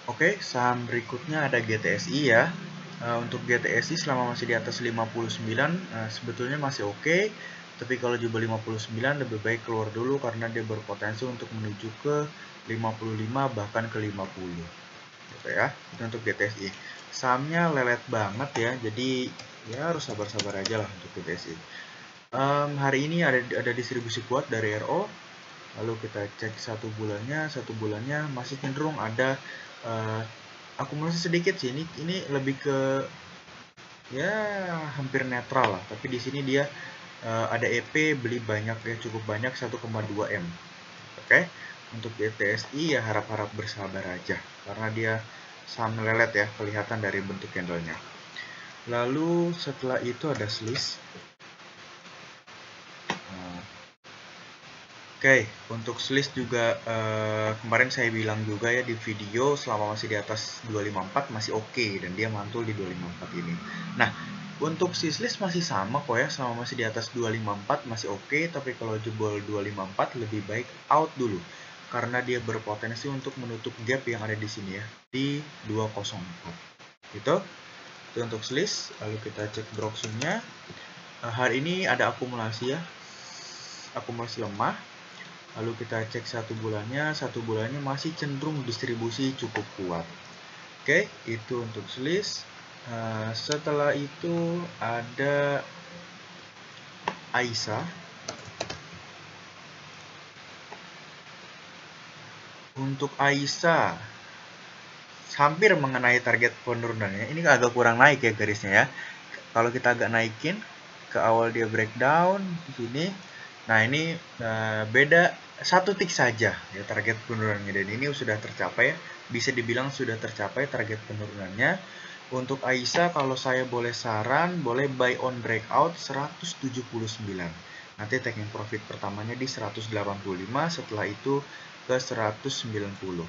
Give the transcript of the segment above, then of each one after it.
Oke, saham berikutnya ada GTSI ya. Untuk GTSI selama masih di atas 59 sebetulnya masih oke, tapi kalau jebol 59 lebih baik keluar dulu karena dia berpotensi untuk menuju ke 55 bahkan ke 50. Gitu ya. Itu untuk GTSI. Sahamnya lelet banget ya, jadi ya harus sabar-sabar aja lah untuk GTSI. Hari ini ada distribusi kuat dari RO. Lalu kita cek satu bulannya masih cenderung ada uh, akumulasi sedikit sih. Ini lebih ke ya hampir netral lah. Tapi di sini dia ada EP beli banyak ya, cukup banyak 1,2 M. Oke. Untuk GTSI ya harap-harap bersabar aja karena dia saham melelet ya, kelihatan dari bentuk candlenya. Lalu setelah itu ada SLIS. Oke, untuk SLIS juga kemarin saya bilang juga ya di video selama masih di atas 254 masih oke dan dia mantul di 254 ini. Nah, untuk si SLIS masih sama kok ya, selama masih di atas 254 masih oke, tapi kalau jebol 254 lebih baik out dulu karena dia berpotensi untuk menutup gap yang ada di sini ya di 204. Gitu. Itu untuk SLIS. Lalu kita cek Broxung-nya. Hari ini ada akumulasi ya. Akumulasi lemah. Lalu kita cek satu bulannya masih cenderung distribusi cukup kuat. Oke, itu untuk SLIS. Setelah itu ada AISA. Untuk AISA hampir mengenai target penurunannya. Ini agak kurang naik ya garisnya ya. Kalau kita agak naikin ke awal dia breakdown di sini. Nah, ini beda satu tick saja ya target penurunannya dan ini sudah tercapai ya. Bisa dibilang sudah tercapai target penurunannya. Untuk AISA kalau saya boleh saran, boleh buy on breakout 179. Nanti taking profit pertamanya di 185, setelah itu ke 190.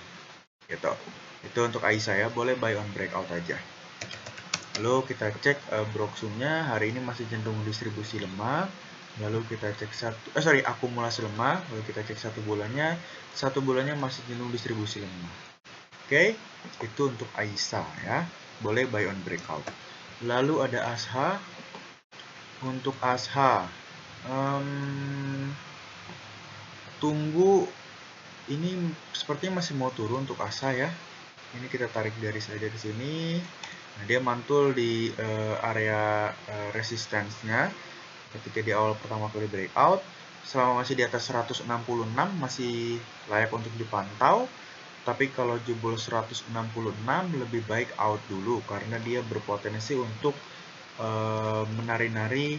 Gitu. Itu untuk AISA ya, boleh buy on breakout aja. Lalu kita cek Broxung-nya hari ini masih cenderung distribusi lemah. Lalu kita cek akumulasi lemah. Lalu kita cek satu bulannya masih cenderung distribusi lemah. Oke, itu untuk AISA ya, boleh buy on breakout. Lalu ada ASHA. Untuk ASHA, tunggu, ini sepertinya masih mau turun untuk ASHA ya. Ini kita tarik garis aja ke sini. Nah, dia mantul di area resistance-nya ketika di awal pertama kali breakout. Selama masih di atas 166 masih layak untuk dipantau. Tapi kalau jebol 166 lebih baik out dulu karena dia berpotensi untuk menari-nari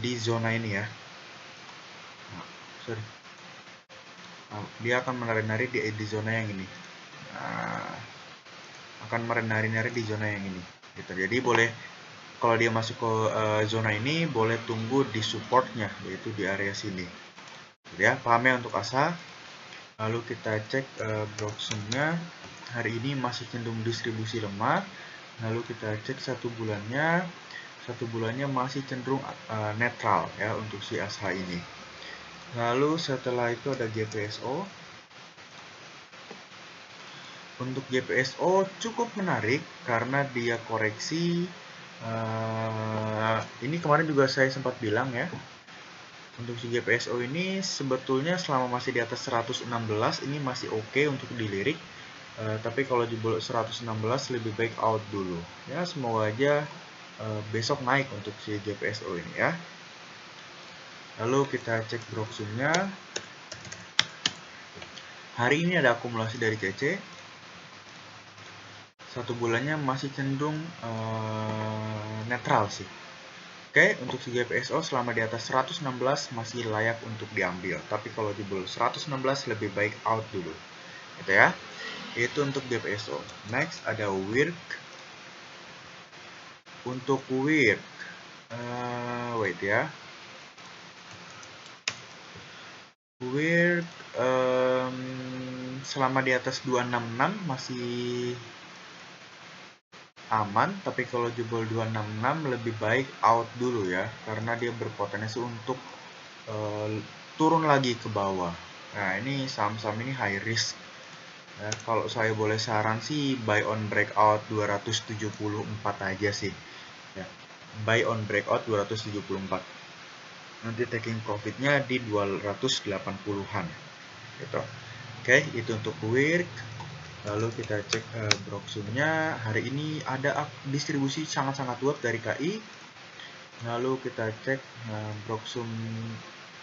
di zona ini ya. Nah, sorry. Dia akan menari-nari di zona yang ini. Nah, akan menari-nari di zona yang ini gitu. Jadi boleh kalau dia masuk ke zona ini boleh tunggu di supportnya yaitu di area sini gitu ya, paham ya untuk ASA. Lalu kita cek Broxung-nya hari ini masih cenderung distribusi lemah. Lalu kita cek satu bulannya masih cenderung netral ya untuk si ASA ini. Lalu setelah itu ada GPSO. Untuk GPSO cukup menarik karena dia koreksi. Ini kemarin juga saya sempat bilang ya. Untuk si GPSO ini sebetulnya selama masih di atas 116 ini masih oke untuk dilirik. Tapi kalau jebol 116 lebih baik out dulu. Ya semoga aja besok naik untuk si GPSO ini ya. Lalu kita cek Broxung-nya. Hari ini ada akumulasi dari CC. Satu bulannya masih cenderung netral sih. Oke, untuk si GPSO selama di atas 116 masih layak untuk diambil. Tapi kalau di bawah 116 lebih baik out dulu. Gitu ya. Itu untuk GPSO. Next ada WIRK. Untuk WIRK, wait ya. WIRK selama di atas 266 masih aman, tapi kalau jebol 266 lebih baik out dulu ya, karena dia berpotensi untuk turun lagi ke bawah. Nah, ini saham-saham ini high risk. Ya, kalau saya boleh saran sih buy on breakout 274 aja sih. Ya, buy on breakout 274. Nanti taking profitnya di 280-an gitu. Oke, itu untuk WIRK. Lalu kita cek Broxumnya. Hari ini ada distribusi sangat-sangat kuat dari KI. Lalu kita cek Broxum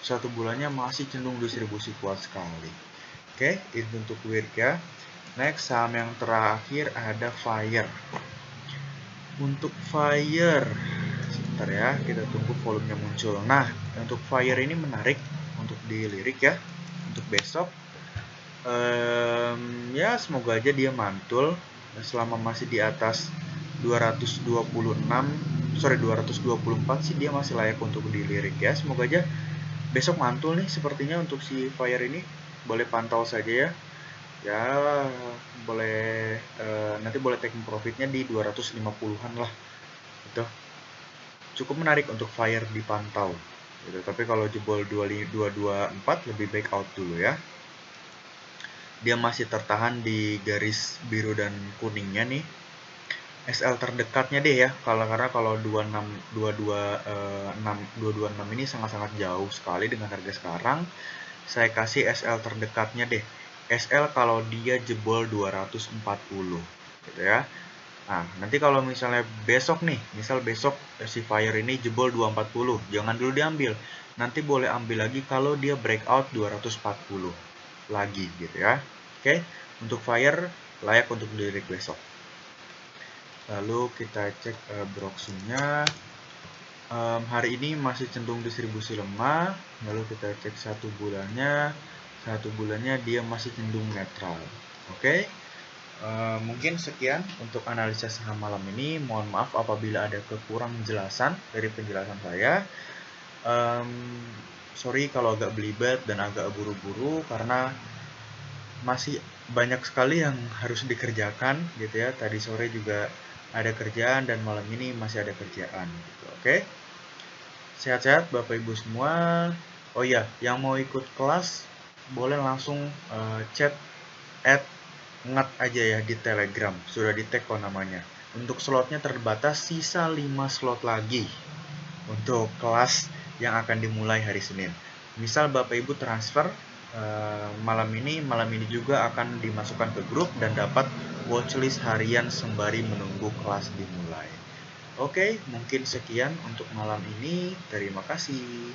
1 bulannya masih cenderung distribusi kuat sekali. Oke, itu untuk WIRK ya. Next, saham yang terakhir ada Fire. Untuk Fire, sebentar ya, kita tunggu volumenya muncul. Nah, untuk Fire ini menarik untuk dilirik ya, untuk besok. Ya, semoga aja dia mantul selama masih di atas 224 sih dia masih layak untuk dilirik ya. Semoga aja besok mantul nih sepertinya untuk si Fire ini. Boleh pantau saja ya. Ya, boleh nanti boleh taking profitnya di 250-an lah. Itu cukup menarik untuk Fire dipantau gitu. Tapi kalau jebol 224 lebih baik out dulu ya. Dia masih tertahan di garis biru dan kuningnya nih. SL terdekatnya deh ya. Karena kalau 226 ini sangat-sangat jauh sekali dengan harga sekarang. Saya kasih SL terdekatnya deh. SL kalau dia jebol 240 gitu ya. Nah, nanti kalau misalnya besok nih, misal besok si Fire ini jebol 240, jangan dulu diambil. Nanti boleh ambil lagi kalau dia breakout 240 lagi gitu ya. Oke, untuk Fire layak untuk dilirik besok. Lalu kita cek Broxumnya. Hari ini masih cenderung distribusi lemah. Lalu kita cek 1 bulannya. 1 bulannya dia masih cenderung netral. Oke. Mungkin sekian untuk analisa saham malam ini. Mohon maaf apabila ada kekurang jelasan dari penjelasan saya. Sorry kalau agak belibet dan agak buru-buru karena masih banyak sekali yang harus dikerjakan gitu ya. Tadi sore juga ada kerjaan dan malam ini masih ada kerjaan gitu. Oke. Sehat-sehat Bapak Ibu semua. Oh iya, yang mau ikut kelas boleh langsung chat @ngat aja ya di Telegram. Sudah di tag kok namanya. Untuk slotnya terbatas, sisa 5 slot lagi untuk kelas yang akan dimulai hari Senin. Misal Bapak Ibu transfer malam ini juga akan dimasukkan ke grup dan dapat watchlist harian sembari menunggu kelas dimulai. Oke, mungkin sekian untuk malam ini. Terima kasih.